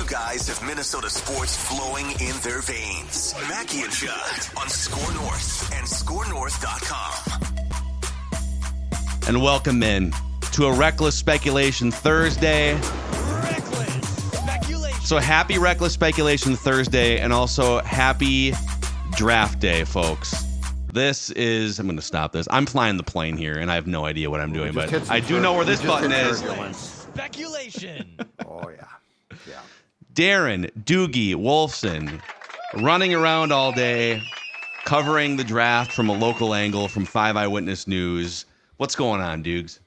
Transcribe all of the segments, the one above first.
guys have Minnesota sports flowing in their veins. Mackey and Judd on SKOR North and SKORNorth.com. And welcome in to a Reckless Speculation Thursday. So happy Reckless Speculation Thursday, and also happy Draft Day, folks. This is, I'm going to stop this. I'm flying the plane here, and I have no idea what I'm doing, but I do know where this button is. Speculation. Oh, yeah. Yeah. Darren, Doogie, Wolfson, running around all day, covering the draft from a local angle from 5 Eyewitness News. What's going on, Doogs?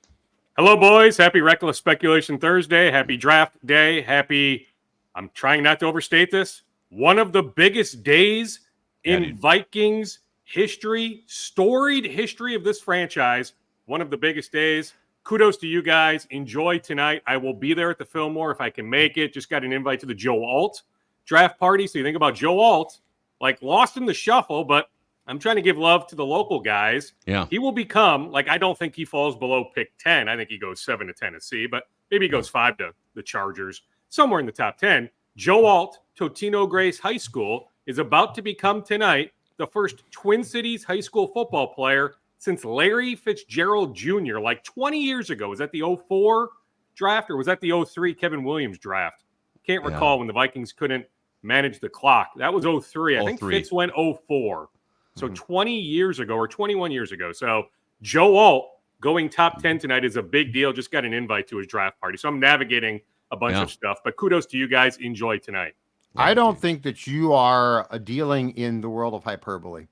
Hello, boys. Happy Reckless Speculation Thursday. Happy Draft Day. Happy, I'm trying not to overstate this, one of the biggest days in Vikings history, storied history of this franchise. One of the biggest days. Kudos to you guys. Enjoy tonight. I will be there at the Fillmore if I can make it. Just got an invite to the Joe Alt draft party. So you think about Joe Alt, like lost in the shuffle, but I'm trying to give love to the local guys. Yeah. He will become, like, I don't think he falls below pick 10. I think he goes 7 to Tennessee, but maybe he goes 5 to the Chargers, somewhere in the top 10. Joe Alt, Totino Grace High School, is about to become tonight the first Twin Cities high school football player since Larry Fitzgerald Jr., like 20 years ago. Was that the 04 draft or was that the 03 Kevin Williams draft? Can't recall when the Vikings couldn't manage the clock. That was 03. I think Fitz went 04. So 20 years ago or 21 years ago. So Joe Alt going top 10 tonight is a big deal. Just got an invite to his draft party. So I'm navigating a bunch of stuff. But kudos to you guys. Enjoy tonight. I don't think that you are dealing in the world of hyperbole.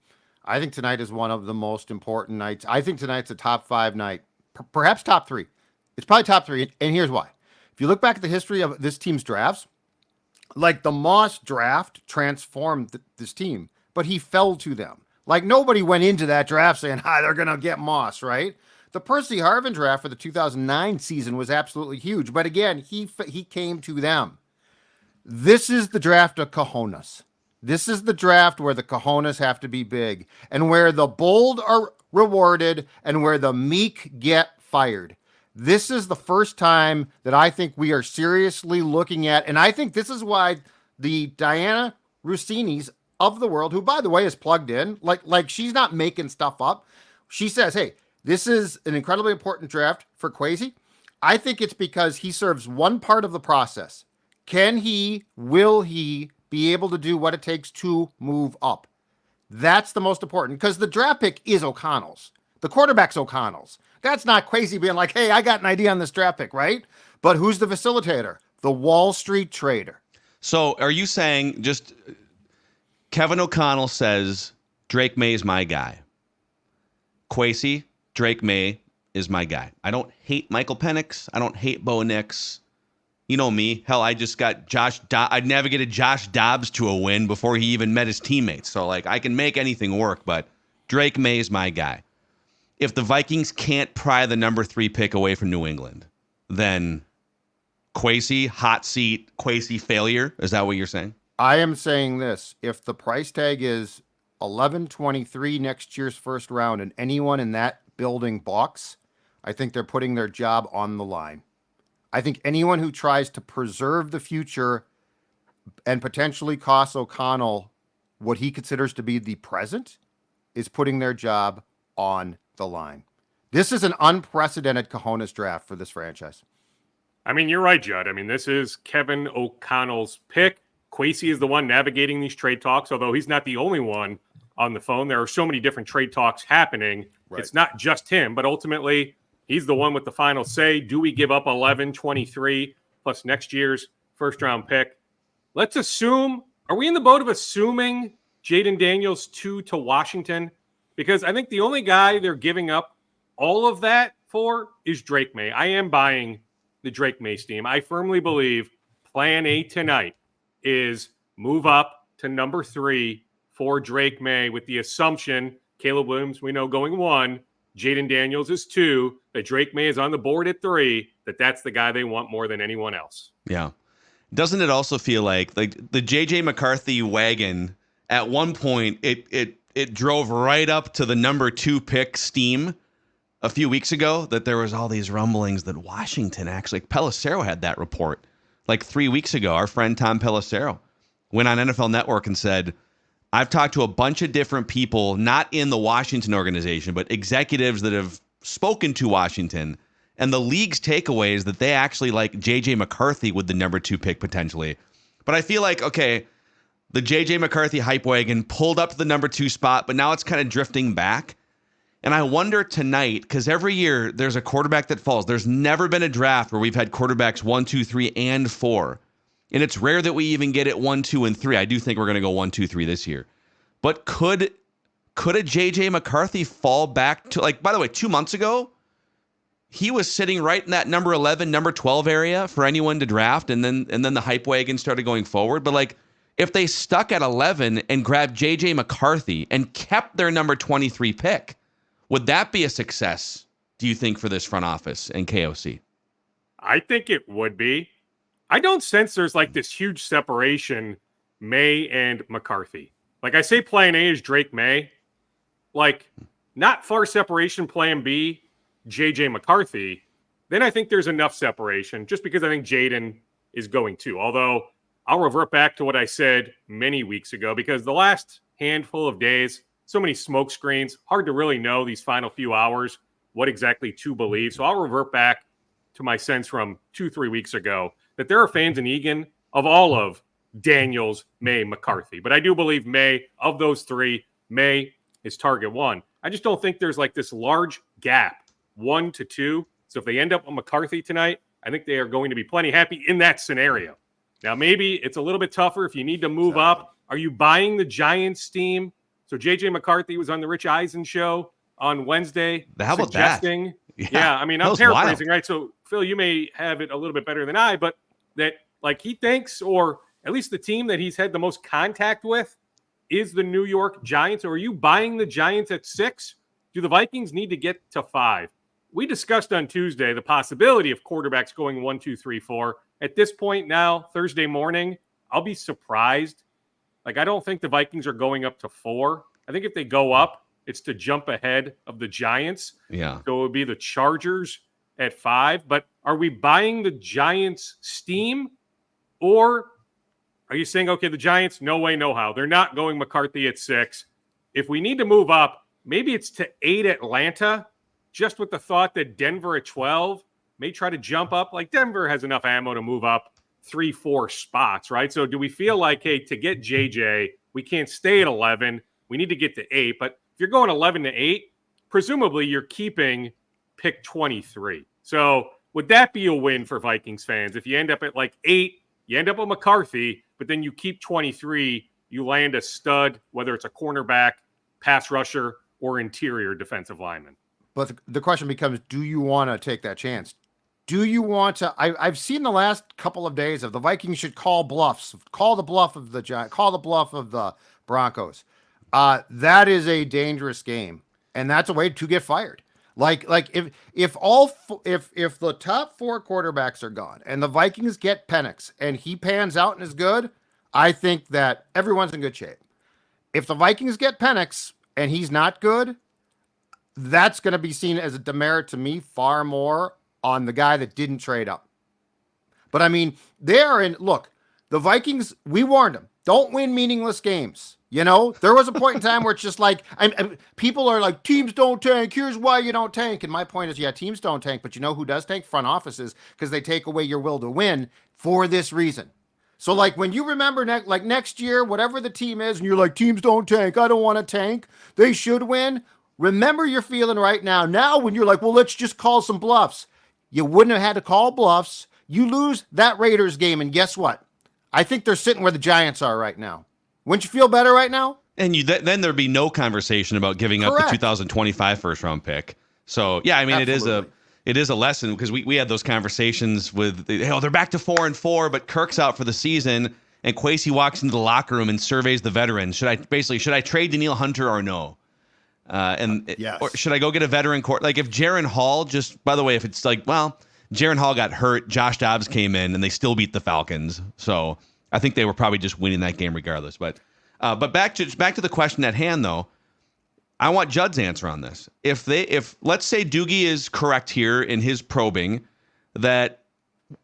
I think tonight is one of the most important nights. I think tonight's a top 5 night, perhaps top 3. It's probably top 3, and here's why. If you look back at the history of this team's drafts, like the Moss draft transformed this team, but he fell to them. Like nobody went into that draft saying, they're going to get Moss, right? The Percy Harvin draft for the 2009 season was absolutely huge, but again, he came to them. This is the draft of cojones. This is the draft where the cojones have to be big and where the bold are rewarded and where the meek get fired. This is the first time that I think we are seriously looking at, and I think this is why the Diana Rossini's of the world, who, by the way, is plugged in, like she's not making stuff up. She says, hey, this is an incredibly important draft for Kwesi. I think it's because he serves one part of the process. Will he be able to do what it takes to move up? That's the most important, because the draft pick is O'Connell's. The quarterback's O'Connell's. That's not Kwesi being like, hey, I got an idea on this draft pick, right? But who's the facilitator? The Wall Street trader. So are you saying just Kevin O'Connell says Drake Maye is my guy? Kwesi, Drake Maye is my guy. I don't hate Michael Penix. I don't hate Bo Nix. You know me. Hell, I just got I navigated Josh Dobbs to a win before he even met his teammates. So, like, I can make anything work, but Drake Maye is my guy. If the Vikings can't pry the number 3 pick away from New England, then Kwesi, hot seat, Kwesi failure. Is that what you're saying? I am saying this. If the price tag is 11-23 next year's first round and anyone in that building balks, I think they're putting their job on the line. I think anyone who tries to preserve the future and potentially cost O'Connell what he considers to be the present is putting their job on the line. This is an unprecedented cojones draft for this franchise. I mean, you're right, Judd. I mean, this is Kevin O'Connell's pick. Kwesi is the one navigating these trade talks, although he's not the only one on the phone. There are so many different trade talks happening. Right. It's not just him, but ultimately he's the one with the final say. Do we give up 11-23 plus next year's first-round pick? Let's assume, are we in the boat of assuming Jaden Daniels 2 to Washington? Because I think the only guy they're giving up all of that for is Drake Maye. I am buying the Drake Maye steam. I firmly believe plan A tonight is move up to number 3 for Drake Maye with the assumption Caleb Williams, we know, going 1, Jaden Daniels is 2, that Drake Maye is on the board at 3, that's the guy they want more than anyone else. Yeah. Doesn't it also feel like the JJ McCarthy wagon at one point it drove right up to the number 2 pick steam a few weeks ago, that there was all these rumblings that Washington actually, Pelissero had that report like 3 weeks ago, our friend Tom Pelissero went on NFL Network and said, I've talked to a bunch of different people, not in the Washington organization, but executives that have spoken to Washington. And the league's takeaway is that they actually like JJ McCarthy with the number 2 pick potentially. But I feel like, okay, the JJ McCarthy hype wagon pulled up to the number 2 spot, but now it's kind of drifting back. And I wonder tonight, because every year there's a quarterback that falls. There's never been a draft where we've had quarterbacks 1, 2, 3, and 4. And it's rare that we even get it 1, 2, and 3. I do think we're going to go 1, 2, 3 this year. But could a JJ McCarthy fall back to, like, by the way, 2 months ago, he was sitting right in that number 11, number 12 area for anyone to draft, and then the hype wagon started going forward. But like, if they stuck at 11 and grabbed JJ McCarthy and kept their number 23 pick, would that be a success, do you think, for this front office and KOC? I think it would be. I don't sense there's like this huge separation, May and McCarthy. Like I say, plan A is Drake Maye. Like, not far separation, plan B, JJ McCarthy. Then I think there's enough separation just because I think Jaden is going too. Although I'll revert back to what I said many weeks ago, because the last handful of days, so many smoke screens, hard to really know these final few hours what exactly to believe. So I'll revert back to my sense from 2-3 weeks ago that there are fans in Eagan of all of Daniels, May, McCarthy. But I do believe May, of those 3, May is target 1. I just don't think there's like this large gap, 1 to 2. So if they end up with McCarthy tonight, I think they are going to be plenty happy in that scenario. Now, maybe it's a little bit tougher if you need to move up. Are you buying the Giants' steam? So JJ McCarthy was on the Rich Eisen show on Wednesday. How about suggesting, that? Yeah, I mean, I'm paraphrasing, right? So, Phil, you may have it a little bit better than I, but that like he thinks, or at least the team that he's had the most contact with is the New York Giants. Or are you buying the Giants at 6? Do the Vikings need to get to 5? We discussed on Tuesday the possibility of quarterbacks going 1, 2, 3, 4. At this point now, Thursday morning, I'll be surprised. Like, I don't think the Vikings are going up to 4. I think if they go up, it's to jump ahead of the Giants. Yeah. So it would be the Chargers at 5. But are we buying the Giants steam? Or are you saying, okay, the Giants, no way, no how. They're not going McCarthy at 6. If we need to move up, maybe it's to 8 Atlanta, just with the thought that Denver at 12 may try to jump up. Like, Denver has enough ammo to move up 3-4 spots, right? So do we feel like, hey, to get JJ, we can't stay at 11. We need to get to 8. But if you're going 11 to 8, presumably you're keeping pick 23. So would that be a win for Vikings fans? If you end up at like 8, you end up with McCarthy, but then you keep 23, you land a stud, whether it's a cornerback, pass rusher, or interior defensive lineman. But the question becomes, do you want to take that chance? Do you want to? I've seen the last couple of days of the Vikings should call bluffs, call the bluff of the Giants, call the bluff of the Broncos. That is a dangerous game, and that's a way to get fired. Like if the top 4 quarterbacks are gone and the Vikings get Penix and he pans out and is good, I think that everyone's in good shape. If the Vikings get Penix and he's not good, that's going to be seen as a demerit to me far more on the guy that didn't trade up. But I mean, look, the Vikings, we warned them, don't win meaningless games. You know, there was a point in time where it's just like, people are like, teams don't tank. Here's why you don't tank. And my point is, yeah, teams don't tank, but you know who does tank? Front offices, because they take away your will to win for this reason. So like when you remember next year, whatever the team is, and you're like, teams don't tank. I don't want to tank. They should win. Remember your feeling right now. Now when you're like, well, let's just call some bluffs. You wouldn't have had to call bluffs. You lose that Raiders game, and guess what? I think they're sitting where the Giants are right now. Wouldn't you feel better right now? And then there'd be no conversation about giving up the 2025 first round pick. So yeah, I mean, Absolutely. it is a lesson, because we had those conversations with, they're back to 4-4, but Kirk's out for the season, and Kwesi walks into the locker room and surveys the veterans. Should I trade Danielle Hunter or no? Yes. Or should I go get a veteran court? Like if Jaron Hall, just by the way, if it's like, well, Jaron Hall got hurt, Josh Dobbs came in, and they still beat the Falcons. So I think they were probably just winning that game regardless. But back to the question at hand, though, I want Judd's answer on this. If let's say Doogie is correct here in his probing that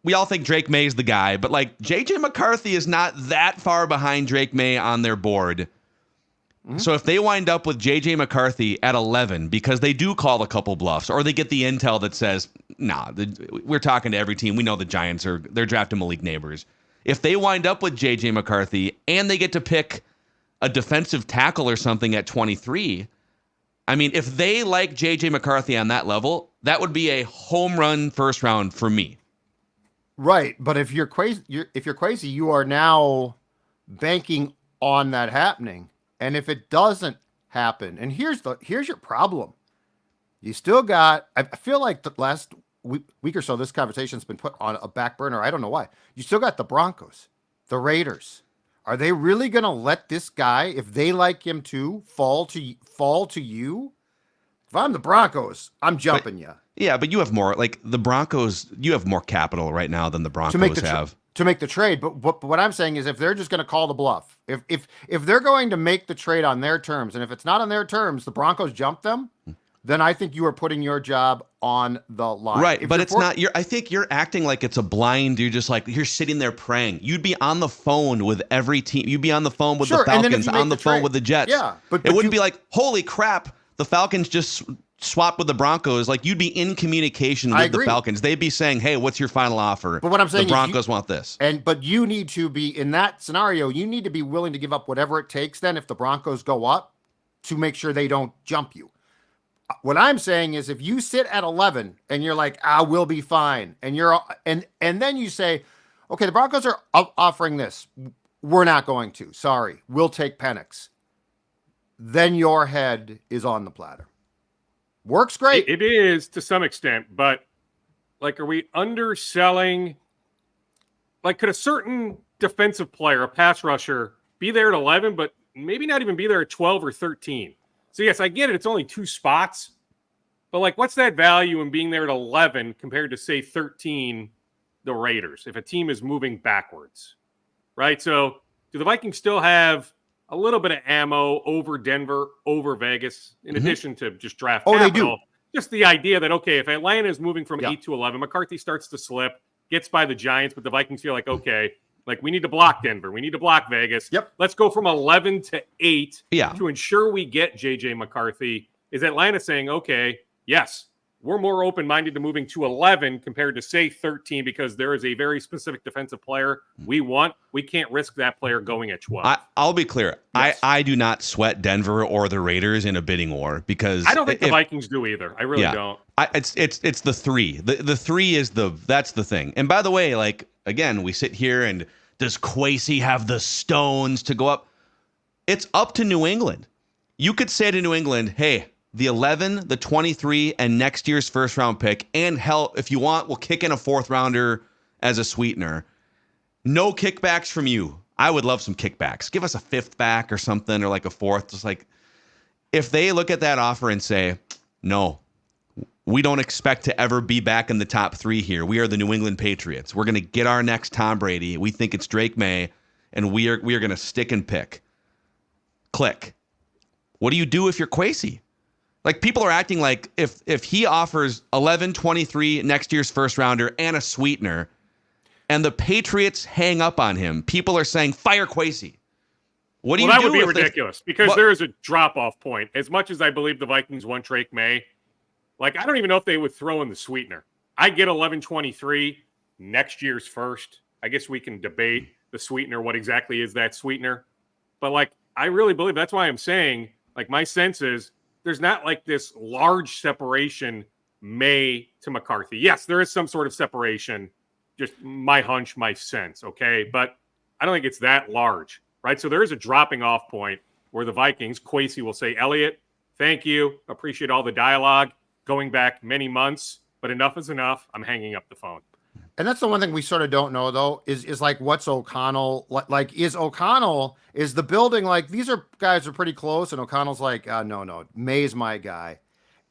we all think Drake Maye's the guy, but like JJ McCarthy is not that far behind Drake Maye on their board. So if they wind up with JJ McCarthy at 11 because they do call a couple bluffs, or they get the intel that says, nah, we're talking to every team. We know the Giants they're drafting Malik Neighbors. If they wind up with JJ McCarthy and they get to pick a defensive tackle or something at 23, I mean, if they like JJ McCarthy on that level, that would be a home run first round for me. Right, but if you're crazy, you are now banking on that happening. And if it doesn't happen, and here's your problem. You still got, I feel like the last week or so, this conversation's been put on a back burner. I don't know why. You still got the Broncos, the Raiders. Are they really going to let this guy, if they like him too, fall to you? If I'm the Broncos, I'm jumping you. Yeah, but you have more, like the Broncos, you have more capital right now than the Broncos have. To make the trade, but what I'm saying is if they're just going to call the bluff, if they're going to make the trade on their terms, and if it's not on their terms, the Broncos jump them, then I think you are putting your job on the line. Right, but it's not. I think you're acting like it's a blind. You're just like you're sitting there praying. You'd be on the phone with every team. You'd be on the phone with the Falcons, on the phone with the Jets. Yeah, but it wouldn't be like, holy crap, the Falcons just swap with the Broncos. Like you'd be in communication with the Falcons. They'd be saying, hey, what's your final offer? But what I'm saying the Broncos want this. But you need to be in that scenario, you need to be willing to give up whatever it takes then if the Broncos go up to make sure they don't jump you. What I'm saying is if you sit at 11 and you're like, we'll be fine. And and then you say, okay, the Broncos are offering this. We're not going to. Sorry. We'll take Penix. Then your head is on the platter. Works great. It is to some extent, but like, are we underselling? Like, could a certain defensive player, a pass rusher, be there at 11, but maybe not even be there at 12 or 13? So yes, I get it. It's only 2 spots, but like, what's that value in being there at 11 compared to say 13, the Raiders, if a team is moving backwards, right? So do the Vikings still have a little bit of ammo over Denver, over Vegas, in addition to just draft capital? They do. Just the idea that, okay, if Atlanta is moving from 8 to 11, McCarthy starts to slip, gets by the Giants, but the Vikings feel like, okay, like we need to block Denver. We need to block Vegas. Yep. Let's go from 11 to 8 to ensure we get JJ McCarthy. Is Atlanta saying, okay, yes, we're more open-minded to moving to 11 compared to, say, 13 because there is a very specific defensive player we want. We can't risk that player going at 12. I'll be clear. Yes. I do not sweat Denver or the Raiders in a bidding war because I don't think the Vikings do either. I really don't. It's the 3. The 3 is that's the thing. And by the way, like, again, we sit here and does Kwesi have the stones to go up? It's up to New England. You could say to New England, hey, the 11, the 23, and next year's first round pick, and hell, if you want, we'll kick in a 4th rounder as a sweetener. No kickbacks from you. I would love some kickbacks. Give us a 5th back or something, or like a 4th. Just like, if they look at that offer and say, no, we don't expect to ever be back in the top 3 here. We are the New England Patriots. We're going to get our next Tom Brady. We think it's Drake Maye, and we are going to stick and pick. Click. What do you do if you're Kwesi? Like, people are acting like if he offers 11, 23, next year's first rounder, and a sweetener, and the Patriots hang up on him, people are saying, fire Kwesi. What do you do? That would be ridiculous because there is a drop-off point. As much as I believe the Vikings want Drake Maye, like, I don't even know if they would throw in the sweetener. I get 11, 23, next year's first. I guess we can debate the sweetener. What exactly is that sweetener? But, like, I really believe that's why I'm saying, like, my sense is, there's not like this large separation Maye to McCarthy. Yes, there is some sort of separation, just my hunch, my sense, okay? But I don't think it's that large, right? So there is a dropping off point where the Vikings, Kwesi will say, Elliott, thank you, appreciate all the dialogue, going back many months, but enough is enough. I'm hanging up the phone. And that's the one thing we sort of don't know, though, is like, what's O'Connell like? Is the building like, these guys are pretty close, and O'Connell's like, no, Maye's my guy.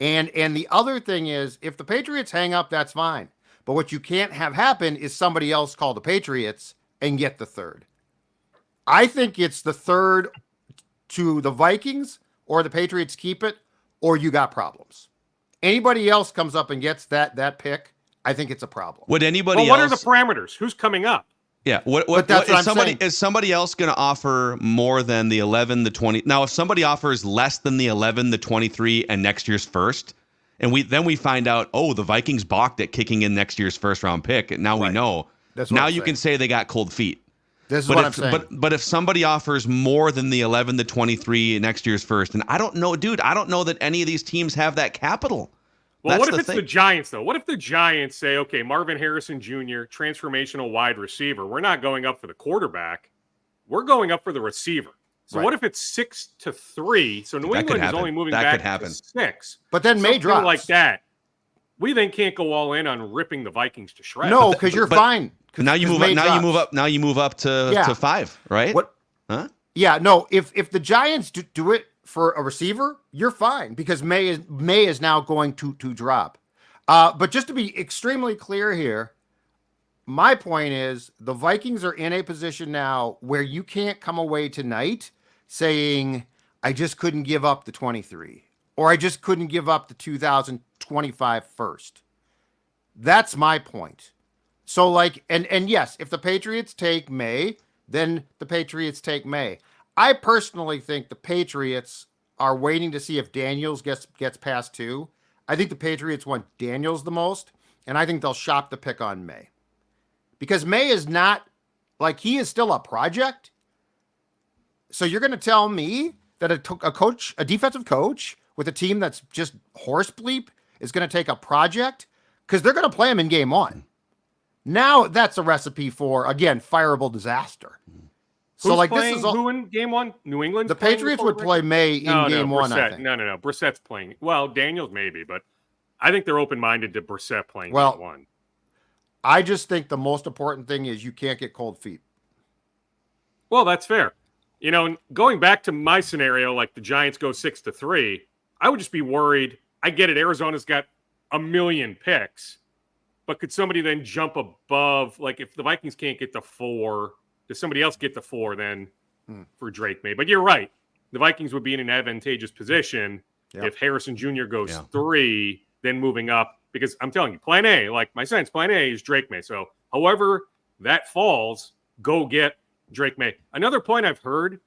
And the other thing is, if the Patriots hang up, that's fine. But what you can't have happen is somebody else call the Patriots and get the 3rd. I think it's the 3rd to the Vikings, or the Patriots keep it, or you got problems. Anybody else comes up and gets that pick, I think it's a problem. Would anybody Well, what are else? the parameters? Who's coming up? Yeah. What But that's what is I'm somebody saying. is somebody else going to offer more than the 11, the 20? Now, if somebody offers less than the 11, the 23, and next year's first, and we find out, oh, the Vikings balked at kicking in next year's first round pick, and now we Right. know. That's what Now I'm you can saying. say they got cold feet. This is But what if, I'm saying. but if somebody offers more than the 11, the 23, next year's first, and I don't know, dude, I don't know that any of these teams have that capital. Well, That's what if the it's thing. the Giants, though? What if the Giants say, okay, Marvin Harrison Jr., transformational wide receiver. We're not going up for the quarterback. We're going up for the receiver. So Right. what if it's 6-3? So New That could England is happen. only moving That back could happen. to 6. But then May Something drops. like that. We then can't go all in on ripping the Vikings to shreds. No, because you're but- fine. 'Cause- Now you 'cause move up. May Now you move drops. up. Now you move up to Yeah. 5, right? What? Huh? Yeah, no. If the Giants do it for a receiver, you're fine because May is now going to drop. But just to be extremely clear here, my point is the Vikings are in a position now where you can't come away tonight saying, I just couldn't give up the 23 or I just couldn't give up the 2025 first. That's my point. So like, and yes, if the Patriots take May, then the Patriots take May. I personally think the Patriots are waiting to see if Daniels gets past 2. I think the Patriots want Daniels the most, and I think they'll shop the pick on May. Because May is not, like, he is still a project. So you're going to tell me that a defensive coach with a team that's just horse bleep is going to take a project? Because they're going to play him in game 1. Now that's a recipe for, again, fireable disaster. So Who's like playing this is all, who in game 1? New England. the Patriots would play May in game 1, I Brissett. think. No. Brissett's playing. Well, Daniels maybe, but I think they're open-minded to Brissett playing Well, game 1. I just think the most important thing is you can't get cold feet. Well, that's fair. You know, going back to my scenario, like the Giants go 6-3, I would just be worried. I get it. Arizona's got a million picks, but could somebody then jump above? Like if the Vikings can't get to 4, does somebody else get to 4 then for Drake Maye? But you're right. The Vikings would be in an advantageous position if Harrison Jr. goes 3, then moving up. Because I'm telling you, plan A, like my sense, plan A is Drake Maye. So however that falls, go get Drake Maye. Another point I've heard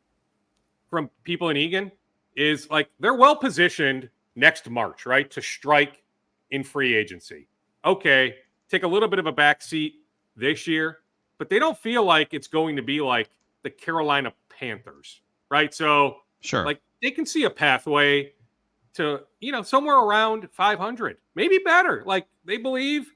from people in Egan is like they're well positioned next March, right, to strike in free agency. Okay, take a little bit of a backseat this year, but they don't feel like it's going to be like the Carolina Panthers, right? So Sure. like they can see a pathway to, you know, somewhere around 500, maybe better. Like they believe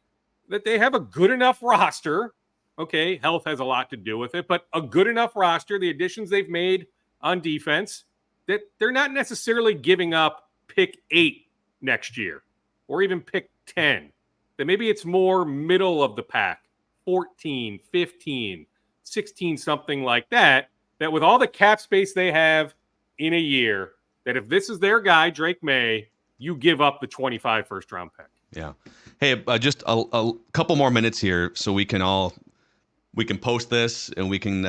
that they have a good enough roster. Okay, health has a lot to do with it, but a good enough roster, the additions they've made on defense, that they're not necessarily giving up pick 8 next year or even pick 10. That maybe it's more middle of the pack, 14, 15, 16, something like that, that with all the cap space they have in a year, that if this is their guy, Drake Maye, you give up the 25 first-round pick. Yeah. Hey, just a couple more minutes here so we can post this and we can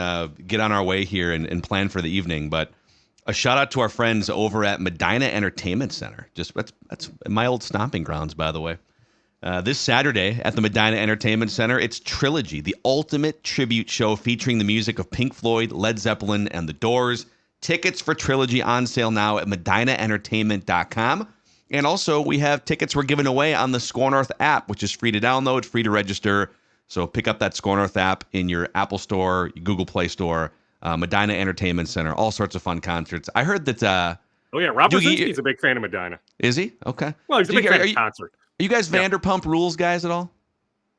get on our way here and plan for the evening. But a shout out to our friends over at Medina Entertainment Center. Just that's my old stomping grounds, by the way. This Saturday at the Medina Entertainment Center, it's Trilogy, the ultimate tribute show featuring the music of Pink Floyd, Led Zeppelin, and The Doors. Tickets for Trilogy on sale now at medinaentertainment.com. And also, we have tickets we're giving away on the SKOR North app, which is free to download, free to register. So pick up that SKOR North app in your Apple Store, your Google Play Store, Medina Entertainment Center, all sorts of fun concerts. I heard that... Oh, yeah, Rob Doogie, Brzezinski's a big fan of Medina. Is he? Okay. Well, he's a big fan of Are concert. you guys Vanderpump Rules guys at all?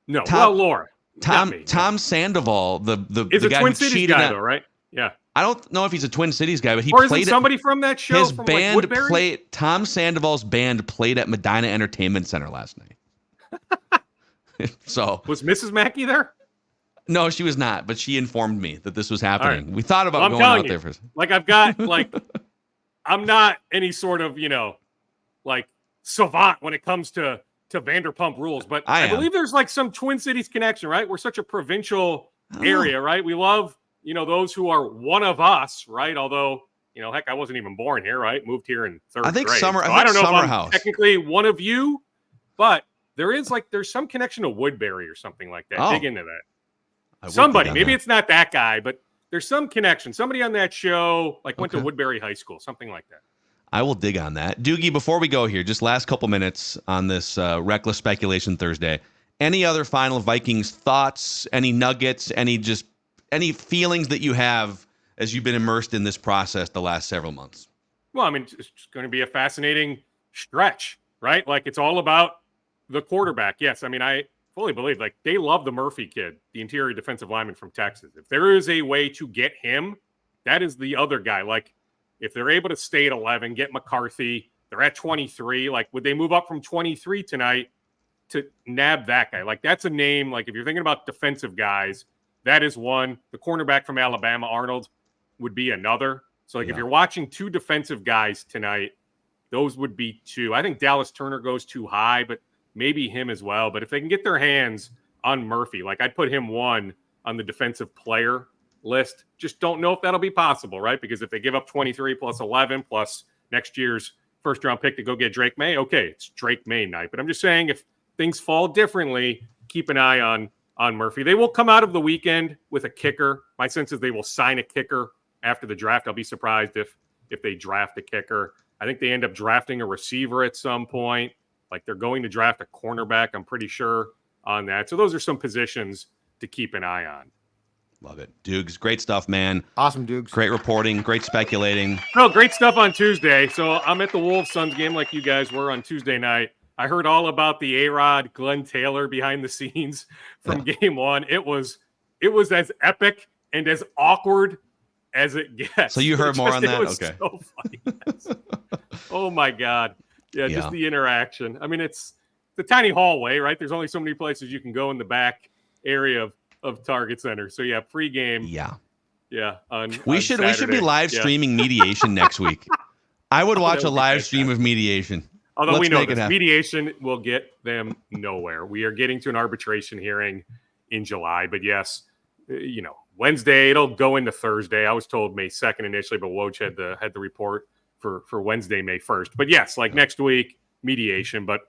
No, Tom- well, Laura. Tom Sandoval, the Is the a guy Twin who Cities cheated guy, on- though, right? Yeah. I don't know if he's a Twin Cities guy, but he Or is played it somebody from that show? his from band like Woodbury? played. Tom Sandoval's band played at Medina Entertainment Center last night. So Was Mrs. Mackey there? no, she was not, but she informed me that this was happening. right. We thought about Well, I'm going telling out you, there for. like I've got like I'm not any sort of, you know, like savant when it comes to Vanderpump Rules, but I I am. believe there's like some Twin Cities connection, right? We're such a provincial Oh. area, right? We love, you know, those who are one of us, right? Although, you know, heck, I wasn't even born here, right? Moved here in third I think grade. Summer- So I think I don't know Summer if I'm House. technically one of you, but there's some connection to Woodbury or something like that. Oh. Dig into that. I will Somebody, dig on maybe that. it's not that guy, but there's some connection. Somebody on that show went to Okay. Woodbury High School, something like that. I will dig on that. Doogie, before we go here, just last couple minutes on this Reckless Speculation Thursday. Any other final Vikings thoughts, any nuggets, any feelings that you have as you've been immersed in this process the last several months? Well, I mean, it's going to be a fascinating stretch, right? Like, it's all about the quarterback. Yes, I mean, I fully believe, like, they love the Murphy kid, the interior defensive lineman from Texas. If there is a way to get him, that is the other guy. Like, if they're able to stay at 11, get McCarthy, they're at 23. Like, would they move up from 23 tonight to nab that guy? Like, that's a name. Like, if you're thinking about defensive guys, that is one. The cornerback from Alabama, Arnold, would be another. So, like, if you're watching two defensive guys tonight, those would be two. I think Dallas Turner goes too high, but maybe him as well. But if they can get their hands on Murphy, like, I'd put him one on the defensive player list. Just don't know if that'll be possible, right? Because if they give up 23 plus 11 plus next year's first round pick to go get Drake Maye, okay, it's Drake Maye night. But I'm just saying, if things fall differently, keep an eye on Murphy. They will come out of the weekend with a kicker. My sense is they will sign a kicker after the draft. I'll be surprised if they draft a kicker. I think they end up drafting a receiver at some point. Like, they're going to draft a cornerback, I'm pretty sure, on that. So those are some positions to keep an eye on. Love it. Dukes, great stuff, man. Awesome, Dukes. Great reporting, great speculating. No, great stuff on Tuesday. So I'm at the Wolves-Suns game like you guys were on Tuesday night. I heard all about the A-Rod, Glenn Taylor behind the scenes from game one. It was as epic and as awkward as it gets. So you heard more on that? It was Okay. so funny. Oh, my God. Yeah, just the interaction. I mean, it's the tiny hallway, right? There's only so many places you can go in the back area of Target Center. So, yeah, pregame. Yeah. Yeah. We should be live streaming mediation next week. I would watch a live stream of mediation. Although Let's we know make it this, happen. mediation will get them nowhere. We are getting to an arbitration hearing in July. But yes, Wednesday, it'll go into Thursday. I was told May 2nd initially, but Woj had the report for Wednesday, May 1st. But yes, like next week, mediation, but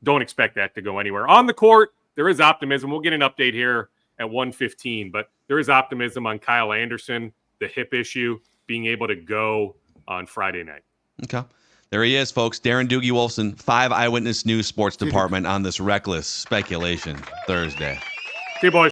don't expect that to go anywhere. On the court, there is optimism. We'll get an update here at 1:15, but there is optimism on Kyle Anderson, the hip issue, being able to go on Friday night. Okay. There he is, folks. Darren Doogie Wolfson, 5 Eyewitness News Sports Department on this Reckless Speculation Thursday. See you, boys.